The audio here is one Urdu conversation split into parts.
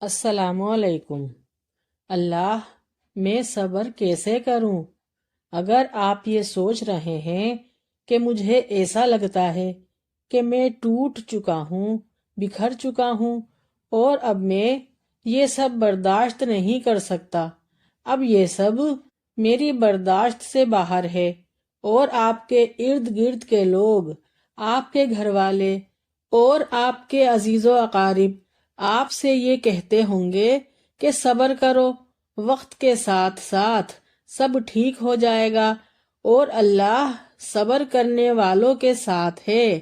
السلام علیکم۔ اللہ، میں صبر کیسے کروں؟ اگر آپ یہ سوچ رہے ہیں کہ مجھے ایسا لگتا ہے کہ میں ٹوٹ چکا ہوں، بکھر چکا ہوں اور اب میں یہ سب برداشت نہیں کر سکتا، اب یہ سب میری برداشت سے باہر ہے، اور آپ کے ارد گرد کے لوگ، آپ کے گھر والے اور آپ کے عزیز و اقارب آپ سے یہ کہتے ہوں گے کہ صبر کرو، وقت کے ساتھ ساتھ سب ٹھیک ہو جائے گا اور اللہ صبر کرنے والوں کے ساتھ ہے،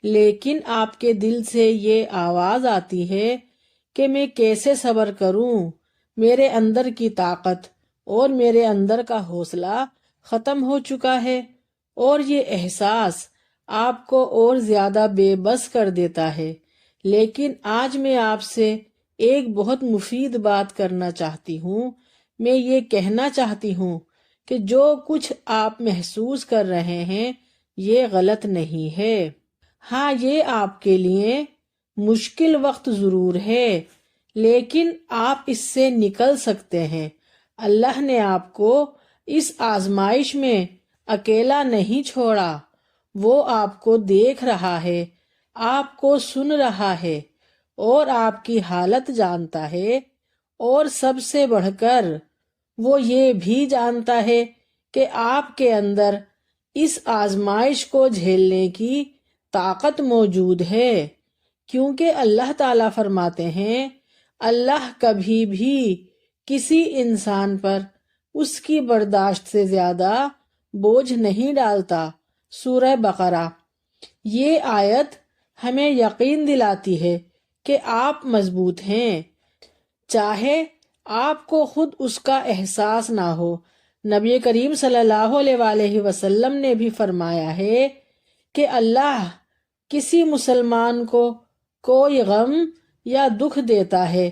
لیکن آپ کے دل سے یہ آواز آتی ہے کہ میں کیسے صبر کروں؟ میرے اندر کی طاقت اور میرے اندر کا حوصلہ ختم ہو چکا ہے، اور یہ احساس آپ کو اور زیادہ بے بس کر دیتا ہے۔ لیکن آج میں آپ سے ایک بہت مفید بات کرنا چاہتی ہوں۔ میں یہ کہنا چاہتی ہوں کہ جو کچھ آپ محسوس کر رہے ہیں یہ غلط نہیں ہے۔ ہاں، یہ آپ کے لیے مشکل وقت ضرور ہے، لیکن آپ اس سے نکل سکتے ہیں۔ اللہ نے آپ کو اس آزمائش میں اکیلا نہیں چھوڑا، وہ آپ کو دیکھ رہا ہے، آپ کو سن رہا ہے اور آپ کی حالت جانتا ہے، اور سب سے بڑھ کر وہ یہ بھی جانتا ہے کہ آپ کے اندر اس آزمائش کو جھیلنے کی طاقت موجود ہے، کیونکہ اللہ تعالیٰ فرماتے ہیں اللہ کبھی بھی کسی انسان پر اس کی برداشت سے زیادہ بوجھ نہیں ڈالتا۔ سورہ بقرہ۔ یہ آیت ہمیں یقین دلاتی ہے کہ آپ مضبوط ہیں، چاہے آپ کو خود اس کا احساس نہ ہو۔ نبی کریم صلی اللہ علیہ وآلہ وسلم نے بھی فرمایا ہے کہ اللہ کسی مسلمان کو کوئی غم یا دکھ دیتا ہے،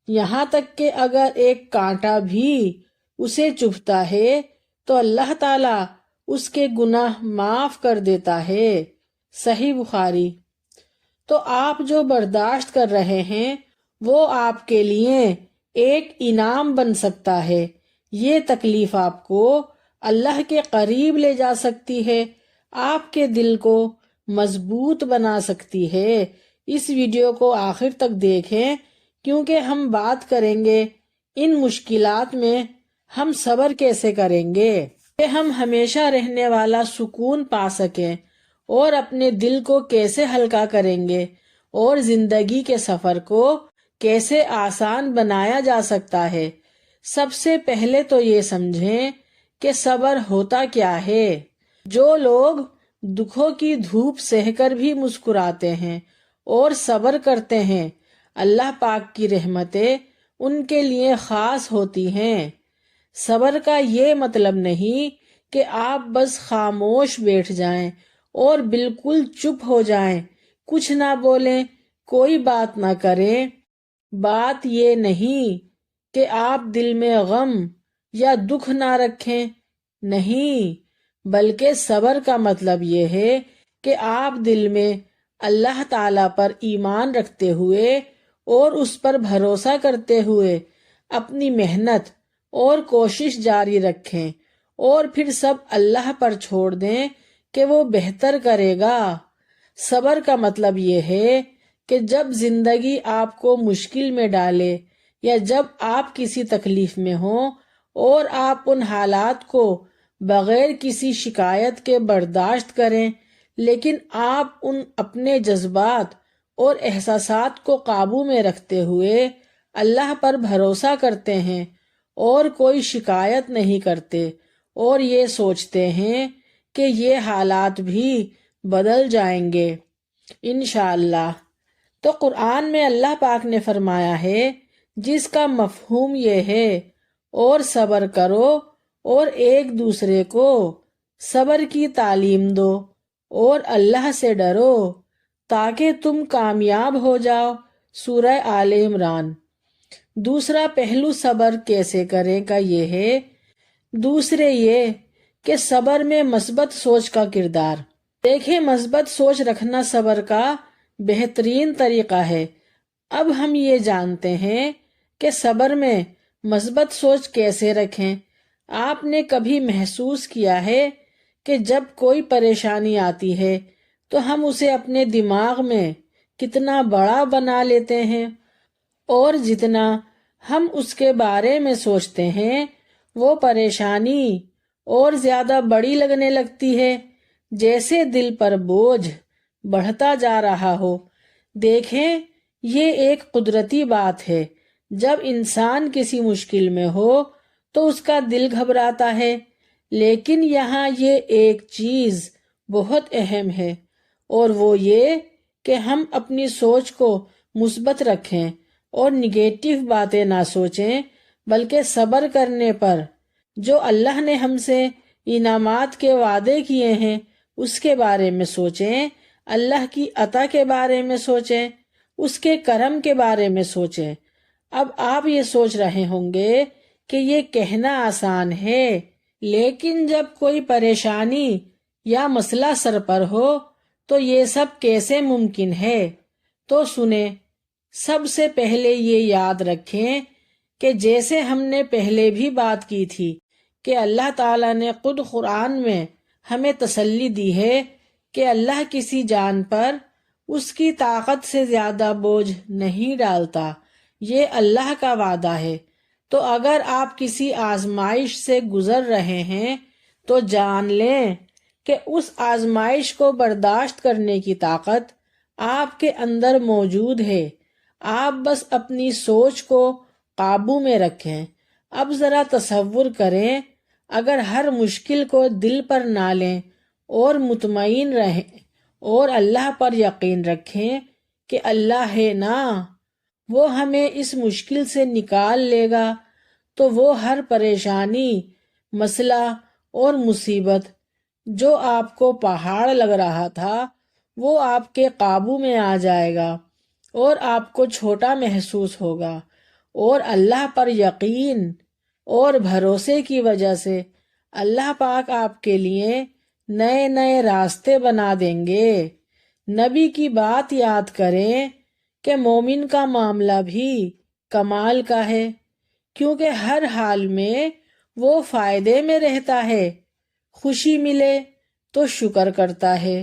یہاں تک کہ اگر ایک کانٹا بھی اسے چبھتا ہے تو اللہ تعالیٰ اس کے گناہ معاف کر دیتا ہے۔ صحیح بخاری۔ تو آپ جو برداشت کر رہے ہیں وہ آپ کے لیے ایک انعام بن سکتا ہے۔ یہ تکلیف آپ کو اللہ کے قریب لے جا سکتی ہے، آپ کے دل کو مضبوط بنا سکتی ہے۔ اس ویڈیو کو آخر تک دیکھیں، کیونکہ ہم بات کریں گے ان مشکلات میں ہم صبر کیسے کریں گے کہ ہم ہمیشہ رہنے والا سکون پا سکیں، اور اپنے دل کو کیسے ہلکا کریں گے، اور زندگی کے سفر کو کیسے آسان بنایا جا سکتا ہے۔ سب سے پہلے تو یہ سمجھیں کہ صبر ہوتا کیا ہے۔ جو لوگ دکھوں کی دھوپ سہ کر بھی مسکراتے ہیں اور صبر کرتے ہیں، اللہ پاک کی رحمتیں ان کے لیے خاص ہوتی ہیں۔ صبر کا یہ مطلب نہیں کہ آپ بس خاموش بیٹھ جائیں اور بالکل چپ ہو جائیں، کچھ نہ بولیں، کوئی بات نہ کریں۔ بات یہ نہیں کہ آپ دل میں غم یا دکھ نہ رکھیں، نہیں، بلکہ صبر کا مطلب یہ ہے کہ آپ دل میں اللہ تعالیٰ پر ایمان رکھتے ہوئے اور اس پر بھروسہ کرتے ہوئے اپنی محنت اور کوشش جاری رکھیں، اور پھر سب اللہ پر چھوڑ دیں کہ وہ بہتر کرے گا۔ صبر کا مطلب یہ ہے کہ جب زندگی آپ کو مشکل میں ڈالے، یا جب آپ کسی تکلیف میں ہوں اور آپ ان حالات کو بغیر کسی شکایت کے برداشت کریں، لیکن آپ ان اپنے جذبات اور احساسات کو قابو میں رکھتے ہوئے اللہ پر بھروسہ کرتے ہیں اور کوئی شکایت نہیں کرتے، اور یہ سوچتے ہیں کہ یہ حالات بھی بدل جائیں گے انشاءاللہ۔ تو قرآن میں اللہ پاک نے فرمایا ہے، جس کا مفہوم یہ ہے، اور صبر کرو اور ایک دوسرے کو صبر کی تعلیم دو اور اللہ سے ڈرو تاکہ تم کامیاب ہو جاؤ۔ سورہ آل عمران۔ دوسرا پہلو صبر کیسے کریں کا یہ ہے، دوسرے یہ کہ صبر میں مثبت سوچ کا کردار۔ دیکھیں، مثبت سوچ رکھنا صبر کا بہترین طریقہ ہے۔ اب ہم یہ جانتے ہیں کہ صبر میں مثبت سوچ کیسے رکھیں۔ آپ نے کبھی محسوس کیا ہے کہ جب کوئی پریشانی آتی ہے تو ہم اسے اپنے دماغ میں کتنا بڑا بنا لیتے ہیں، اور جتنا ہم اس کے بارے میں سوچتے ہیں وہ پریشانی اور زیادہ بڑی لگنے لگتی ہے، جیسے دل پر بوجھ بڑھتا جا رہا ہو۔ دیکھیں، یہ ایک قدرتی بات ہے۔ جب انسان کسی مشکل میں ہو تو اس کا دل گھبراتا ہے، لیکن یہاں یہ ایک چیز بہت اہم ہے، اور وہ یہ کہ ہم اپنی سوچ کو مثبت رکھیں اور نگیٹو باتیں نہ سوچیں، بلکہ صبر کرنے پر جو اللہ نے ہم سے انعامات کے وعدے کیے ہیں اس کے بارے میں سوچیں، اللہ کی عطا کے بارے میں سوچیں، اس کے کرم کے بارے میں سوچیں۔ اب آپ یہ سوچ رہے ہوں گے کہ یہ کہنا آسان ہے، لیکن جب کوئی پریشانی یا مسئلہ سر پر ہو تو یہ سب کیسے ممکن ہے؟ تو سنیں، سب سے پہلے یہ یاد رکھیں کہ جیسے ہم نے پہلے بھی بات کی تھی کہ اللہ تعالیٰ نے خود قرآن میں ہمیں تسلی دی ہے کہ اللہ کسی جان پر اس کی طاقت سے زیادہ بوجھ نہیں ڈالتا، یہ اللہ کا وعدہ ہے۔ تو اگر آپ کسی آزمائش سے گزر رہے ہیں تو جان لیں کہ اس آزمائش کو برداشت کرنے کی طاقت آپ کے اندر موجود ہے، آپ بس اپنی سوچ کو قابو میں رکھیں۔ اب ذرا تصور کریں، اگر ہر مشکل کو دل پر نہ لیں اور مطمئن رہیں اور اللہ پر یقین رکھیں کہ اللہ ہے نا، وہ ہمیں اس مشکل سے نکال لے گا، تو وہ ہر پریشانی، مسئلہ اور مصیبت جو آپ کو پہاڑ لگ رہا تھا وہ آپ کے قابو میں آ جائے گا اور آپ کو چھوٹا محسوس ہوگا، اور اللہ پر یقین اور بھروسے کی وجہ سے اللہ پاک آپ کے لیے نئے نئے راستے بنا دیں گے۔ نبی کی بات یاد کریں کہ مومن کا معاملہ بھی کمال کا ہے، کیونکہ ہر حال میں وہ فائدے میں رہتا ہے، خوشی ملے تو شکر کرتا ہے،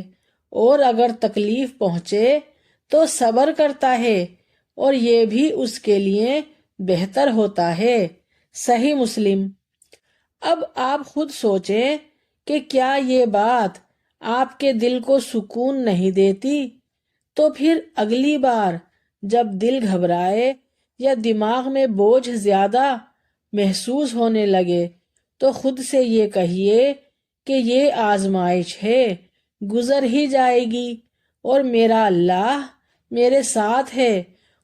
اور اگر تکلیف پہنچے تو صبر کرتا ہے، اور یہ بھی اس کے لیے بہتر ہوتا ہے۔ صحیح مسلم۔ اب آپ خود سوچیں کہ کیا یہ بات آپ کے دل کو سکون نہیں دیتی؟ تو پھر اگلی بار جب دل گھبرائے یا دماغ میں بوجھ زیادہ محسوس ہونے لگے تو خود سے یہ کہیے کہ یہ آزمائش ہے، گزر ہی جائے گی، اور میرا اللہ میرے ساتھ ہے،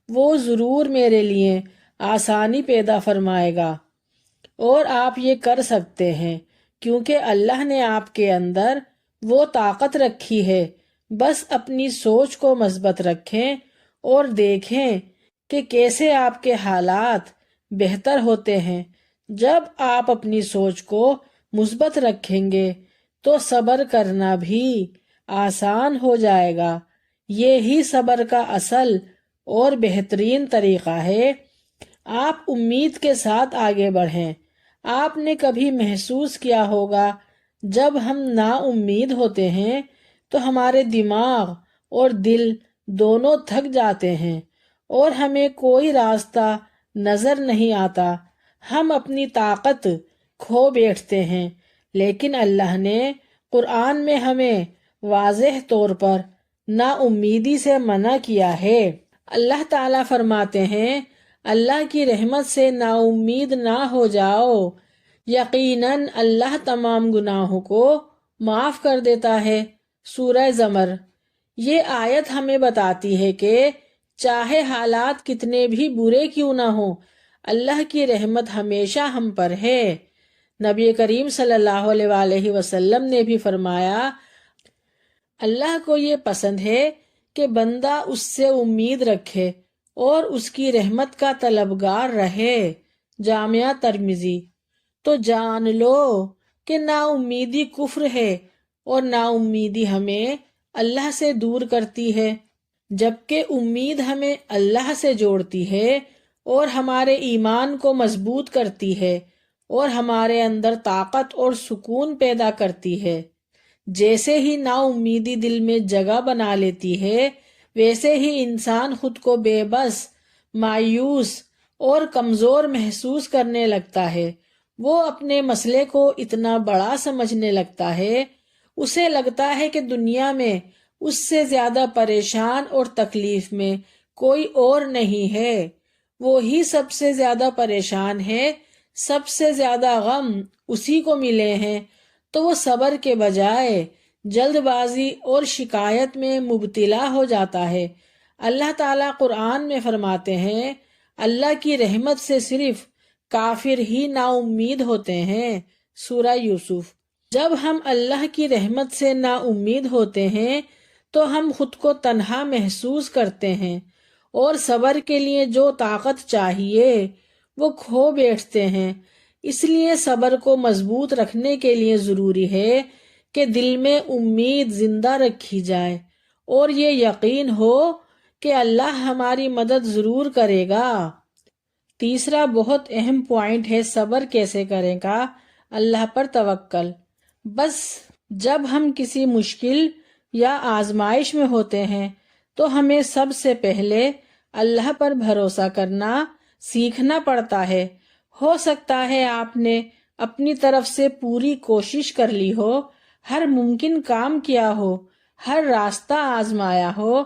وہ ضرور میرے لیے آسانی پیدا فرمائے گا۔ اور آپ یہ کر سکتے ہیں کیونکہ اللہ نے آپ کے اندر وہ طاقت رکھی ہے۔ بس اپنی سوچ کو مثبت رکھیں اور دیکھیں کہ کیسے آپ کے حالات بہتر ہوتے ہیں۔ جب آپ اپنی سوچ کو مثبت رکھیں گے تو صبر کرنا بھی آسان ہو جائے گا۔ یہی صبر کا اصل اور بہترین طریقہ ہے۔ آپ امید کے ساتھ آگے بڑھیں۔ آپ نے کبھی محسوس کیا ہوگا جب ہم نا امید ہوتے ہیں تو ہمارے دماغ اور دل دونوں تھک جاتے ہیں اور ہمیں کوئی راستہ نظر نہیں آتا، ہم اپنی طاقت کھو بیٹھتے ہیں۔ لیکن اللہ نے قرآن میں ہمیں واضح طور پر نا امیدی سے منع کیا ہے۔ اللہ تعالیٰ فرماتے ہیں، اللہ کی رحمت سے نا امید نہ ہو جاؤ، یقیناً اللہ تمام گناہوں کو معاف کر دیتا ہے۔ سورہ زمر۔ یہ آیت ہمیں بتاتی ہے کہ چاہے حالات کتنے بھی برے کیوں نہ ہوں، اللہ کی رحمت ہمیشہ ہم پر ہے۔ نبی کریم صلی اللہ علیہ وآلہ وسلم نے بھی فرمایا، اللہ کو یہ پسند ہے کہ بندہ اس سے امید رکھے اور اس کی رحمت کا طلبگار رہے۔ جامعہ ترمذی۔ تو جان لو کہ نا امیدی کفر ہے، اور نا امیدی ہمیں اللہ سے دور کرتی ہے۔ جبکہ امید ہمیں اللہ سے جوڑتی ہے اور ہمارے ایمان کو مضبوط کرتی ہے اور ہمارے اندر طاقت اور سکون پیدا کرتی ہے۔ جیسے ہی نا امیدی دل میں جگہ بنا لیتی ہے، ویسے ہی انسان خود کو بے بس، مایوس اور کمزور محسوس کرنے لگتا ہے۔ وہ اپنے مسئلے کو اتنا بڑا سمجھنے لگتا ہے، اسے لگتا ہے کہ دنیا میں اس سے زیادہ پریشان اور تکلیف میں کوئی اور نہیں ہے، وہی سب سے زیادہ پریشان ہے، سب سے زیادہ غم اسی کو ملے ہیں، تو وہ صبر کے بجائے جلد بازی اور شکایت میں مبتلا ہو جاتا ہے۔ اللہ تعالیٰ قرآن میں فرماتے ہیں، اللہ کی رحمت سے صرف کافر ہی نا امید ہوتے ہیں۔ سورہ یوسف۔ جب ہم اللہ کی رحمت سے نا امید ہوتے ہیں تو ہم خود کو تنہا محسوس کرتے ہیں اور صبر کے لیے جو طاقت چاہیے وہ کھو بیٹھتے ہیں۔ اس لیے صبر کو مضبوط رکھنے کے لیے ضروری ہے کہ دل میں امید زندہ رکھی جائے اور یہ یقین ہو کہ اللہ ہماری مدد ضرور کرے گا۔ تیسرا بہت اہم پوائنٹ ہے صبر کیسے کریں کا، اللہ پر توکل۔ بس جب ہم کسی مشکل یا آزمائش میں ہوتے ہیں تو ہمیں سب سے پہلے اللہ پر بھروسہ کرنا سیکھنا پڑتا ہے۔ ہو سکتا ہے آپ نے اپنی طرف سے پوری کوشش کر لی ہو، ہر ممکن کام کیا ہو، ہر راستہ آزمایا ہو،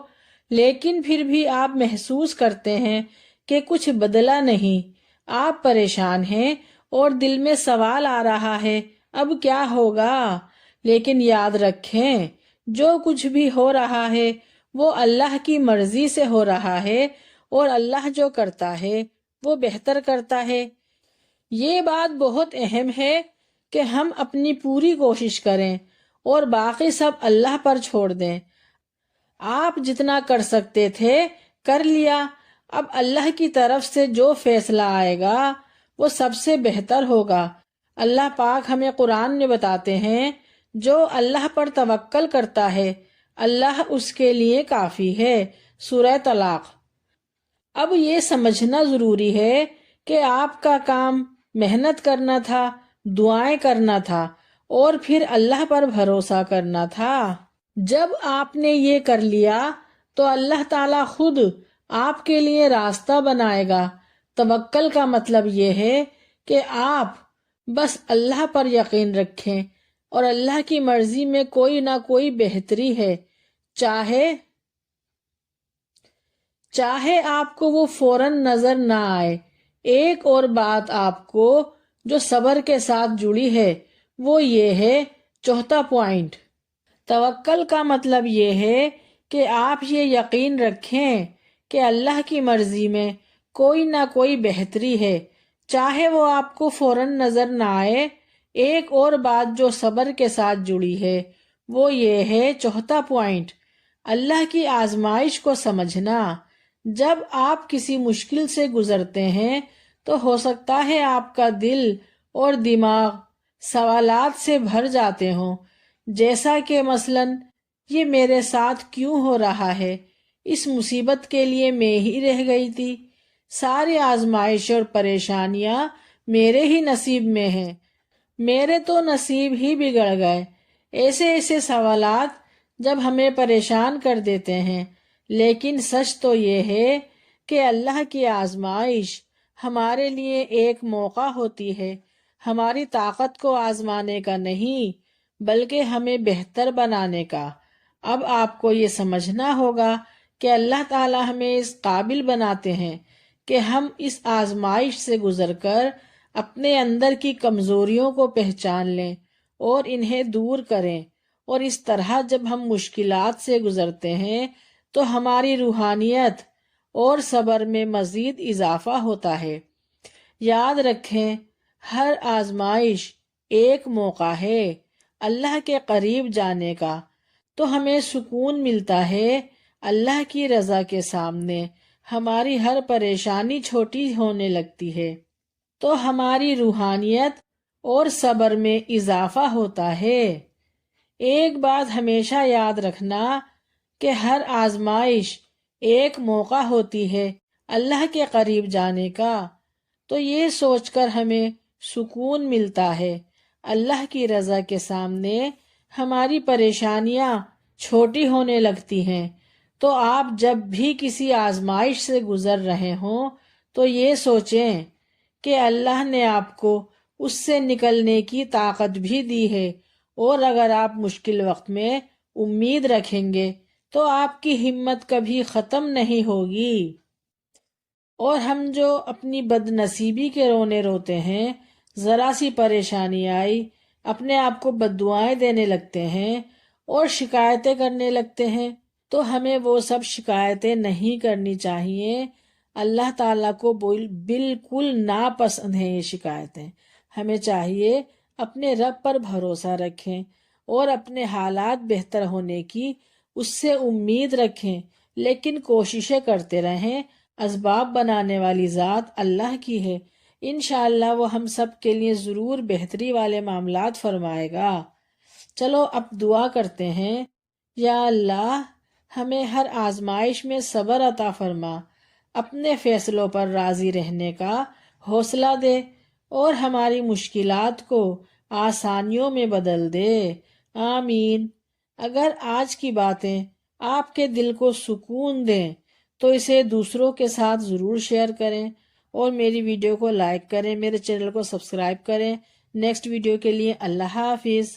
لیکن پھر بھی آپ محسوس کرتے ہیں کہ کچھ بدلا نہیں۔ آپ پریشان ہیں اور دل میں سوال آ رہا ہے اب کیا ہوگا، لیکن یاد رکھیں جو کچھ بھی ہو رہا ہے وہ اللہ کی مرضی سے ہو رہا ہے اور اللہ جو کرتا ہے وہ بہتر کرتا ہے۔ یہ بات بہت اہم ہے کہ ہم اپنی پوری کوشش کریں اور باقی سب اللہ پر چھوڑ دیں۔ آپ جتنا کر سکتے تھے کر لیا، اب اللہ کی طرف سے جو فیصلہ آئے گا وہ سب سے بہتر ہوگا۔ اللہ پاک ہمیں قرآن میں بتاتے ہیں، جو اللہ پر توکل کرتا ہے اللہ اس کے لیے کافی ہے۔ سورہ طلاق۔ اب یہ سمجھنا ضروری ہے کہ آپ کا کام محنت کرنا تھا، دعائیں کرنا تھا اور پھر اللہ پر بھروسہ کرنا تھا۔ جب آپ نے یہ کر لیا تو اللہ تعالیٰ خود آپ کے لیے راستہ بنائے گا۔ توکل کا مطلب یہ ہے کہ آپ بس اللہ پر یقین رکھیں اور اللہ کی مرضی میں کوئی نہ کوئی بہتری ہے، چاہے آپ کو وہ فوراً نظر نہ آئے۔ ایک اور بات آپ کو جو صبر کے ساتھ جڑی ہے وہ یہ ہے، چوتھا پوائنٹ، توکل کا مطلب یہ ہے کہ آپ یہ یقین رکھیں کہ اللہ کی مرضی میں کوئی نہ کوئی بہتری ہے، چاہے وہ آپ کو فوراً نظر نہ آئے۔ ایک اور بات جو صبر کے ساتھ جڑی ہے وہ یہ ہے، چوتھا پوائنٹ، اللہ کی آزمائش کو سمجھنا۔ جب آپ کسی مشکل سے گزرتے ہیں تو ہو سکتا ہے آپ کا دل اور دماغ سوالات سے بھر جاتے ہوں، جیسا کہ مثلاً یہ میرے ساتھ کیوں ہو رہا ہے، اس مصیبت کے لیے میں ہی رہ گئی تھی، ساری آزمائش اور پریشانیاں میرے ہی نصیب میں ہیں، میرے تو نصیب ہی بگڑ گئے۔ ایسے سوالات جب ہمیں پریشان کر دیتے ہیں، لیکن سچ تو یہ ہے کہ اللہ کی آزمائش ہمارے لیے ایک موقع ہوتی ہے، ہماری طاقت کو آزمانے کا نہیں بلکہ ہمیں بہتر بنانے کا۔ اب آپ کو یہ سمجھنا ہوگا کہ اللہ تعالیٰ ہمیں اس قابل بناتے ہیں کہ ہم اس آزمائش سے گزر کر اپنے اندر کی کمزوریوں کو پہچان لیں اور انہیں دور کریں، اور اس طرح جب ہم مشکلات سے گزرتے ہیں تو ہماری روحانیت اور صبر میں مزید اضافہ ہوتا ہے۔ یاد رکھیں، ہر آزمائش ایک موقع ہے اللہ کے قریب جانے کا، تو ہمیں سکون ملتا ہے۔ اللہ کی رضا کے سامنے ہماری ہر پریشانی چھوٹی ہونے لگتی ہے، تو ہماری روحانیت اور صبر میں اضافہ ہوتا ہے۔ ایک بات ہمیشہ یاد رکھنا کہ ہر آزمائش ایک موقع ہوتی ہے اللہ کے قریب جانے کا، تو یہ سوچ کر ہمیں سکون ملتا ہے اللہ کی رضا کے سامنے ہماری پریشانیاں چھوٹی ہونے لگتی ہیں۔ تو آپ جب بھی کسی آزمائش سے گزر رہے ہوں تو یہ سوچیں کہ اللہ نے آپ کو اس سے نکلنے کی طاقت بھی دی ہے، اور اگر آپ مشکل وقت میں امید رکھیں گے تو آپ کی ہمت کبھی ختم نہیں ہوگی۔ اور ہم جو اپنی بد نصیبی کے رونے روتے ہیں، ذرا سی پریشانی آئی اپنے آپ کو بد دعائیں دینے لگتے ہیں اور شکایتیں کرنے لگتے ہیں، تو ہمیں وہ سب شکایتیں نہیں کرنی چاہیے۔ اللہ تعالیٰ کو بالکل ناپسند ہیں یہ شکایتیں۔ ہمیں چاہیے اپنے رب پر بھروسہ رکھیں اور اپنے حالات بہتر ہونے کی اس سے امید رکھیں، لیکن کوششیں کرتے رہیں۔ اسباب بنانے والی ذات اللہ کی ہے، انشاءاللہ وہ ہم سب کے لیے ضرور بہتری والے معاملات فرمائے گا۔ چلو اب دعا کرتے ہیں۔ یا اللہ، ہمیں ہر آزمائش میں صبر عطا فرما، اپنے فیصلوں پر راضی رہنے کا حوصلہ دے اور ہماری مشکلات کو آسانیوں میں بدل دے، آمین۔ اگر آج کی باتیں آپ کے دل کو سکون دیں تو اسے دوسروں کے ساتھ ضرور شیئر کریں اور میری ویڈیو کو لائک کریں، میرے چینل کو سبسکرائب کریں۔ نیکسٹ ویڈیو کے لیے اللہ حافظ۔